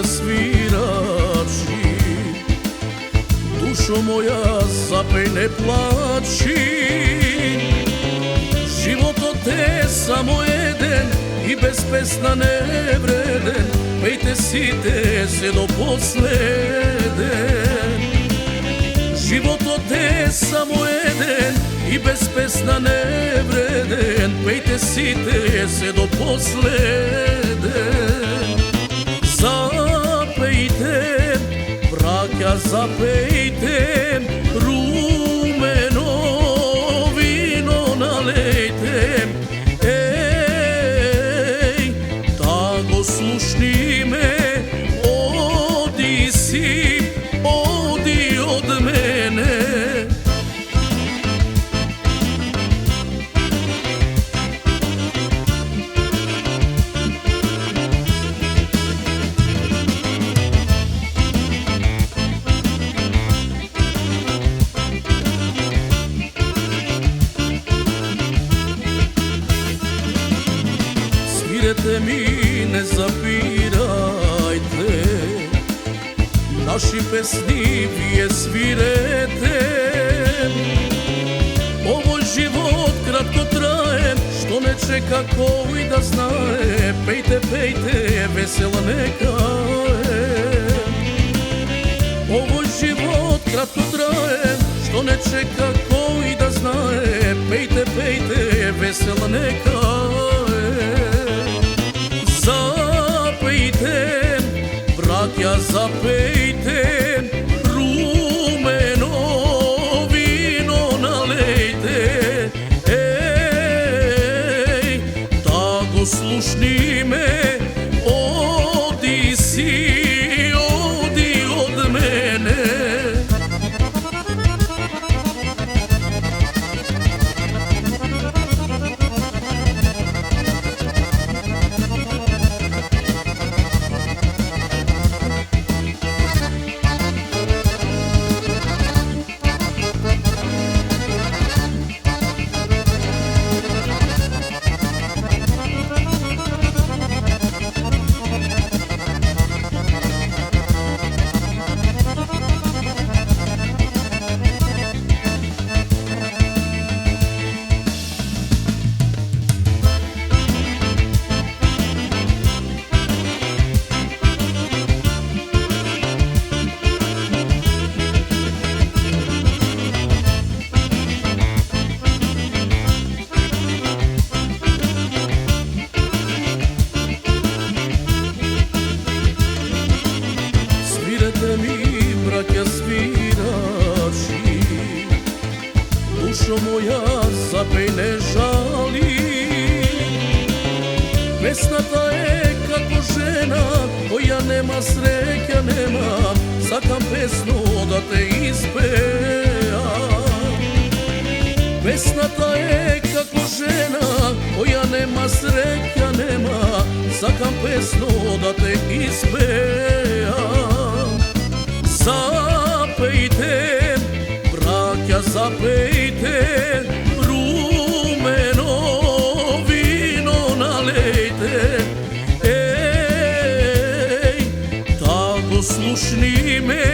svirači. Dušo moja, zapej, ne plači. Život od te samo jeden i bez pesna ne vreden. Pejte site se do posleden. Život od te samo jeden i bez pesna ne vreden. Pejte site se do posleden. Zapejte, braća, zapejte, rumeno vino nalejte. Ej, tako slušni me, odi si, odi od mene. Svirete mi, ne zapirajte, naši pesni vi je svirete. Ovo život kratko traje, što ne čeka koji da znaje. Pejte, pejte, vesela neka je. Ovo život kratko traje, što ne čeka koji da znaje. Pejte, pejte, vesela neka je. Zapejte, braća, zapejte, rumeno vino nalejte. Ej, tako slušni me, odi si, odi od mene. Svirete mi, braća, svirači, dušo moja, zapej, ne žali. Pesnata je kako žena koja nema sreća, nema. Sakam pesnu da te ispeja. Pesnata je kako žena koja nema sreća, nema. Sakam pesnu da te ispeja. Zapejte, braća, zapejte, rumeno vino nalejte. Ej, tako slušni me,